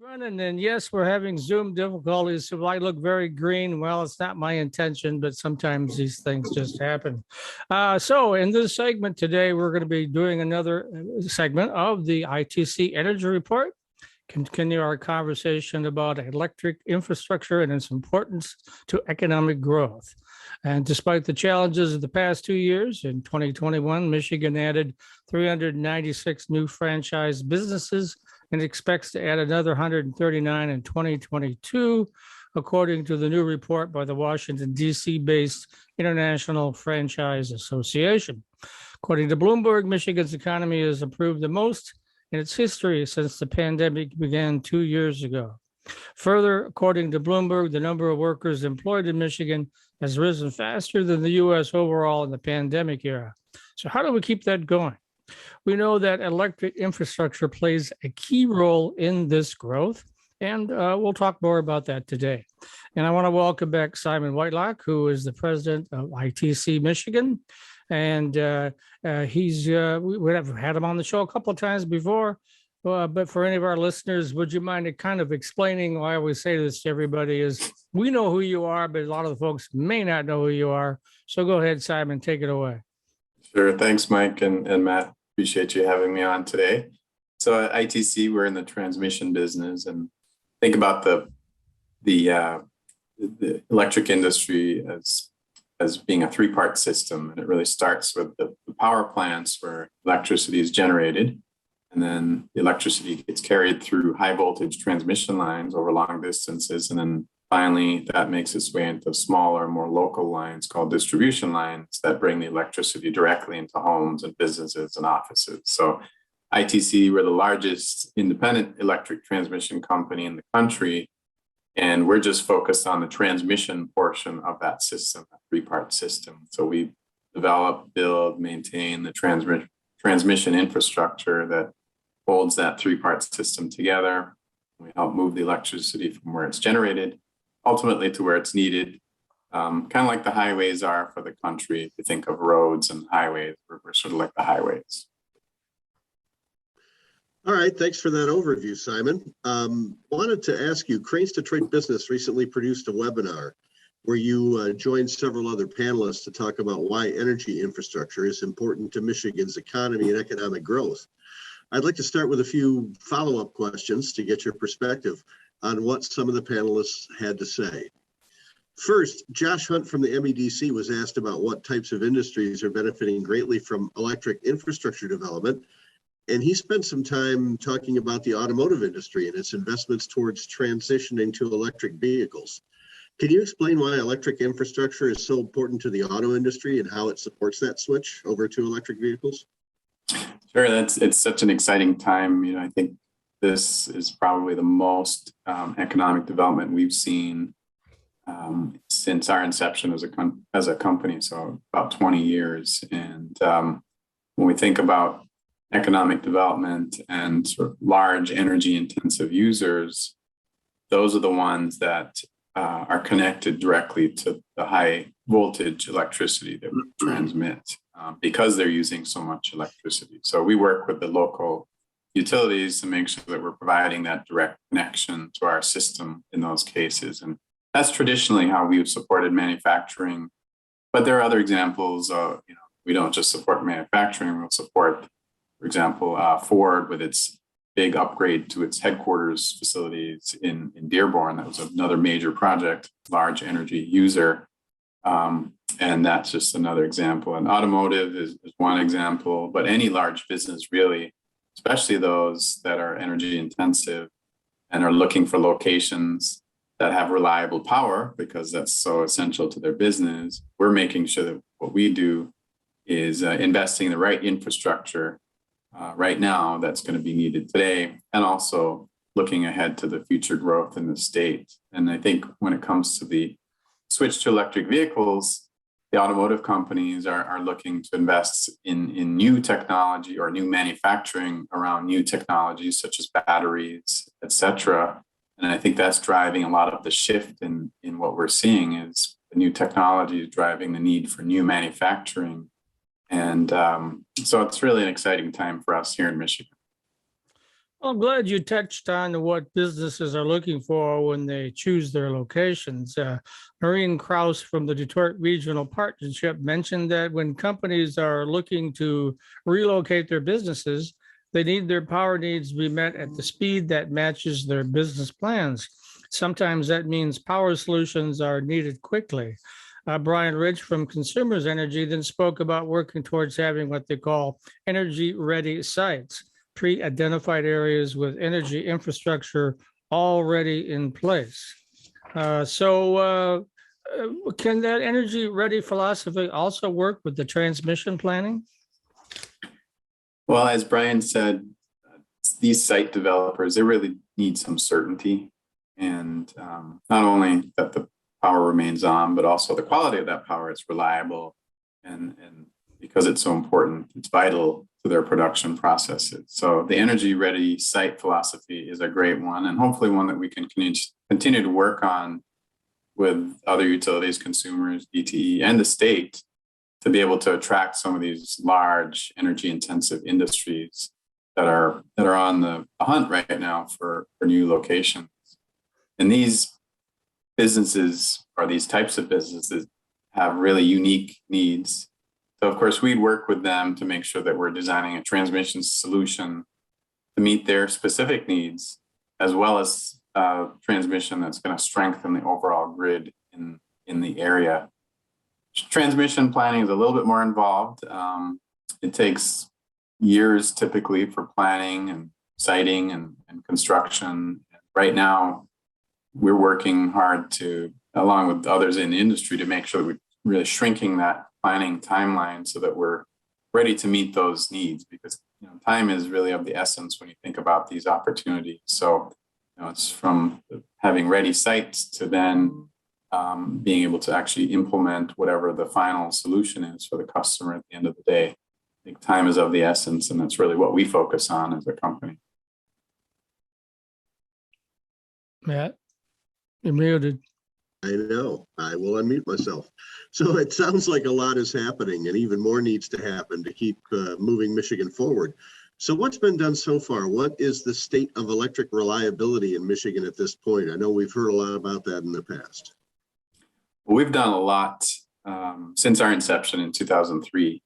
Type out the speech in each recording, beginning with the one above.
Brennan, and yes, we're having Zoom difficulties, so I look very green. Well, it's not my intention, but sometimes these things just happen. So in this segment today, we're going to be doing another segment of the ITC Energy Report, continue our conversation about electric infrastructure and its importance to economic growth. And despite the challenges of the past 2 years, in 2021, Michigan added 396 new franchise businesses and expects to add another 139 in 2022, according to the new report by the Washington, D.C.-based International Franchise Association. According to Bloomberg, Michigan's economy has improved the most in its history since the pandemic began 2 years ago. Further, according to Bloomberg, the number of workers employed in Michigan has risen faster than the U.S. overall in the pandemic era. So how do we keep that going? We know that electric infrastructure plays a key role in this growth, and we'll talk more about that today. And I want to welcome back Simon Whitelocke, who is the president of ITC Michigan. And we've had him on the show a couple of times before, but for any of our listeners, would you mind kind of explaining why we say this to everybody is we know who you are, but a lot of the folks may not know who you are. So go ahead, Simon, take it away. Sure. Thanks, Mike and Matt. Appreciate you having me on today. So at ITC, we're in the transmission business, and think about the electric industry as being a three-part system. And it really starts with the power plants where electricity is generated, and then the electricity gets carried through high voltage transmission lines over long distances. And then finally, that makes its way into smaller, more local lines called distribution lines that bring the electricity directly into homes and businesses and offices. So ITC, we're the largest independent electric transmission company in the country, and we're just focused on the transmission portion of that system, that three-part system. So we develop, build, maintain the transmission infrastructure that holds that three-part system together. We help move the electricity from where it's generated ultimately to where it's needed, kind of like the highways are for the country. If you think of roads and highways, we're sort of like the highways. All right, thanks for that overview, Simon. Wanted to ask you, Cranes Detroit Business recently produced a webinar where you joined several other panelists to talk about why energy infrastructure is important to Michigan's economy and economic growth. I'd like to start with a few follow-up questions to get your perspective on what some of the panelists had to say. First, Josh Hunt from the MEDC was asked about what types of industries are benefiting greatly from electric infrastructure development, and he spent some time talking about the automotive industry and its investments towards transitioning to electric vehicles. Can you explain why electric infrastructure is so important to the auto industry and how it supports that switch over to electric vehicles? Sure, it's such an exciting time. I think this is probably the most economic development we've seen since our inception as a company, so about 20 years. And when we think about economic development and sort of large energy intensive users, those are the ones that are connected directly to the high voltage electricity that we transmit because they're using so much electricity. So we work with the local utilities to make sure that we're providing that direct connection to our system in those cases. And that's traditionally how we've supported manufacturing. But there are other examples of, we don't just support manufacturing, we'll support, for example, Ford with its big upgrade to its headquarters facilities in Dearborn. That was another major project, large energy user. And that's just another example. And automotive is one example, but any large business really, especially those that are energy intensive and are looking for locations that have reliable power because that's so essential to their business. We're making sure that what we do is investing in the right infrastructure right now that's going to be needed today, and also looking ahead to the future growth in the state. And I think when it comes to the switch to electric vehicles, the automotive companies are looking to invest in new technology or new manufacturing around new technologies such as batteries, et cetera. And I think that's driving a lot of the shift in what we're seeing is the new technology is driving the need for new manufacturing. And so it's really an exciting time for us here in Michigan. I'm glad you touched on what businesses are looking for when they choose their locations. Maureen Krause from the Detroit Regional Partnership mentioned that when companies are looking to relocate their businesses, they need their power needs to be met at the speed that matches their business plans. Sometimes that means power solutions are needed quickly. Brian Rich from Consumers Energy then spoke about working towards having what they call energy-ready sites, pre-identified areas with energy infrastructure already in place. Can that energy-ready philosophy also work with the transmission planning? Well, as Brian said, these site developers, they really need some certainty. And not only that the power remains on, but also the quality of that power is reliable. And because it's so important, it's vital to their production processes. So the energy ready site philosophy is a great one, and hopefully one that we can continue to work on with other utilities, consumers, DTE, and the state to be able to attract some of these large energy intensive industries that are on the hunt right now for new locations. And these businesses, or these types of businesses, have really unique needs. So of course, we'd work with them to make sure that we're designing a transmission solution to meet their specific needs, as well as transmission that's going to strengthen the overall grid in the area. Transmission planning is a little bit more involved. It takes years typically for planning and siting and construction. Right now, we're working hard to, along with others in the industry, to make sure that we're really shrinking that planning timeline so that we're ready to meet those needs, because time is really of the essence when you think about these opportunities. So it's from having ready sites to then being able to actually implement whatever the final solution is for the customer at the end of the day. I think time is of the essence, and that's really what we focus on as a company. Matt, you're muted. I know. I will unmute myself. So it sounds like a lot is happening, and even more needs to happen to keep moving Michigan forward. So what's been done so far? What is the state of electric reliability in Michigan at this point? I know we've heard a lot about that in the past. Well, we've done a lot since our inception in 2003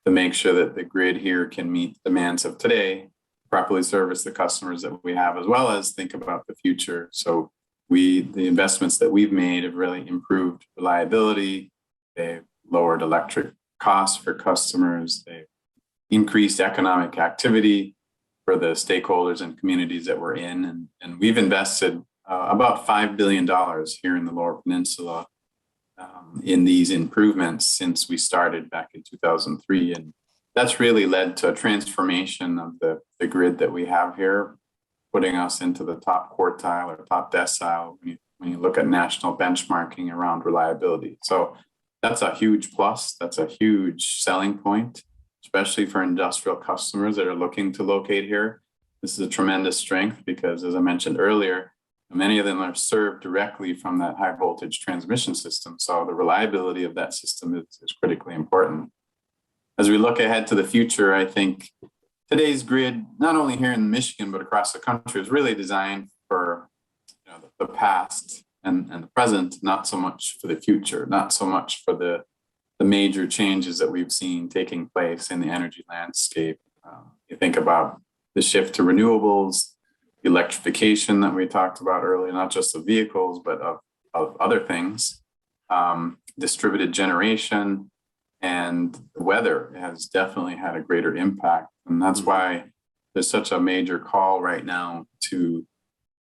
to make sure that the grid here can meet demands of today, properly service the customers that we have, as well as think about the future. So the investments that we've made have really improved reliability. They've lowered electric costs for customers. They've increased economic activity for the stakeholders and communities that we're in. And we've invested about $5 billion here in the Lower Peninsula in these improvements since we started back in 2003. And that's really led to a transformation of the grid that we have here, putting us into the top quartile or top decile when you look at national benchmarking around reliability. So that's a huge plus. That's a huge selling point, especially for industrial customers that are looking to locate here. This is a tremendous strength because, as I mentioned earlier, many of them are served directly from that high voltage transmission system. So the reliability of that system is critically important. As we look ahead to the future, I think today's grid, not only here in Michigan, but across the country, is really designed for the past and the present, not so much for the future, not so much for the major changes that we've seen taking place in the energy landscape. You think about the shift to renewables, electrification that we talked about earlier, not just of vehicles, but of other things, distributed generation, and the weather has definitely had a greater impact. And that's why there's such a major call right now to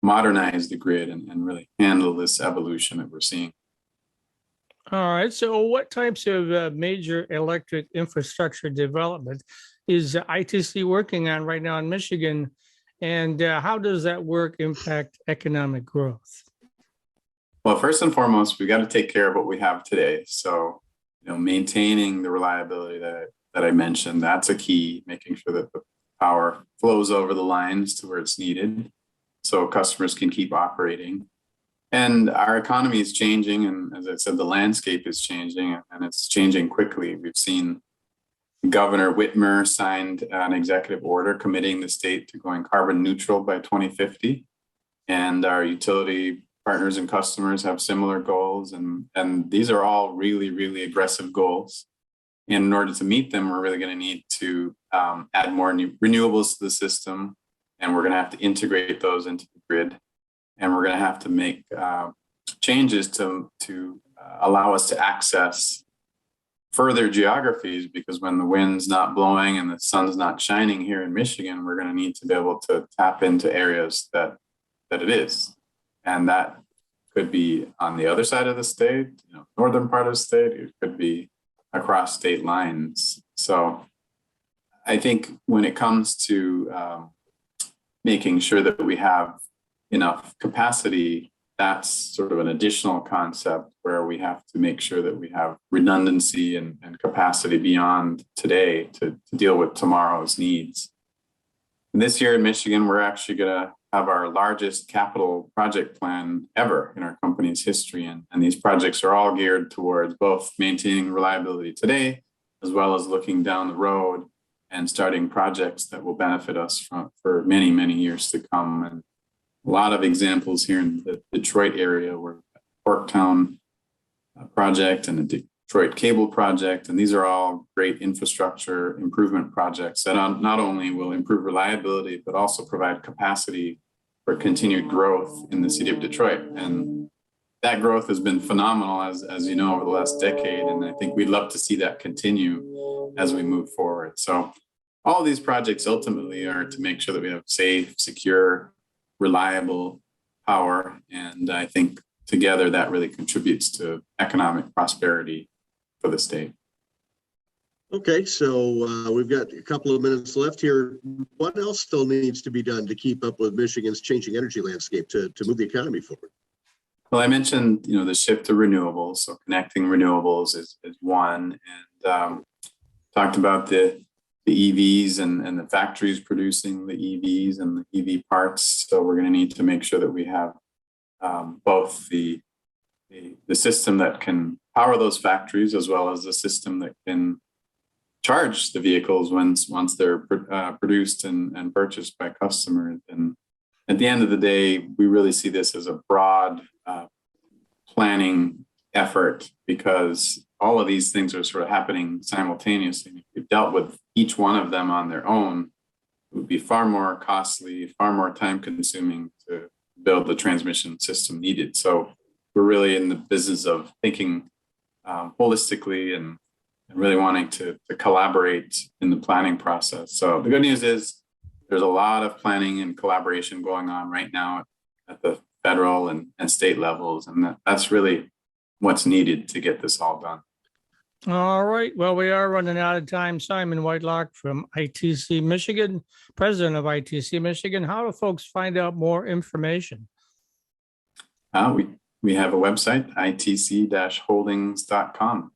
modernize the grid and really handle this evolution that we're seeing. All right. So what types of major electric infrastructure development is ITC working on right now in Michigan? And how does that work impact economic growth? Well, first and foremost, we got to take care of what we have today. So, maintaining the reliability that I mentioned, that's a key, making sure that the power flows over the lines to where it's needed so customers can keep operating. And our economy is changing. And as I said, the landscape is changing, and it's changing quickly. We've seen Governor Whitmer signed an executive order committing the state to going carbon neutral by 2050. And our utility partners and customers have similar goals. And these are all really, really aggressive goals. And in order to meet them, we're really going to need to add more new renewables to the system. And we're going to have to integrate those into the grid. And we're going to have to make changes to allow us to access further geographies, because when the wind's not blowing and the sun's not shining here in Michigan, we're going to need to be able to tap into areas that it is. And that could be on the other side of the state, northern part of the state. It could be across state lines. So I think when it comes to making sure that we have enough capacity, that's sort of an additional concept where we have to make sure that we have redundancy and capacity beyond today to deal with tomorrow's needs. And this year in Michigan, we're actually going to have our largest capital project plan ever in our company's history. And these projects are all geared towards both maintaining reliability today, as well as looking down the road and starting projects that will benefit us for many, many years to come. And a lot of examples here in the Detroit area, where Porktown project and the Detroit Cable project, and these are all great infrastructure improvement projects that not only will improve reliability, but also provide capacity for continued growth in the city of Detroit. And that growth has been phenomenal, as you know, over the last decade. And I think we'd love to see that continue as we move forward. So all of these projects ultimately are to make sure that we have safe, secure, reliable power. And I think together that really contributes to economic prosperity for the state. Okay, so we've got a couple of minutes left here. What else still needs to be done to keep up with Michigan's changing energy landscape to move the economy forward? Well, I mentioned, the shift to renewables. So connecting renewables is one, and talked about the EVs and the factories producing the EVs and the EV parts. So we're going to need to make sure that we have both the system that can power those factories, as well as the system that can charge the vehicles once they're produced and purchased by customers. And at the end of the day, we really see this as a broad planning effort, because all of these things are sort of happening simultaneously. If we dealt with each one of them on their own, it would be far more costly, far more time consuming to build the transmission system needed. So we're really in the business of thinking holistically and really wanting to collaborate in the planning process. So the good news is there's a lot of planning and collaboration going on right now at the federal and state levels. And that's really what's needed to get this all done. All right. Well, we are running out of time. Simon Whitelocke from ITC Michigan, president of ITC Michigan. How do folks find out more information? We have a website, ITC-holdings.com.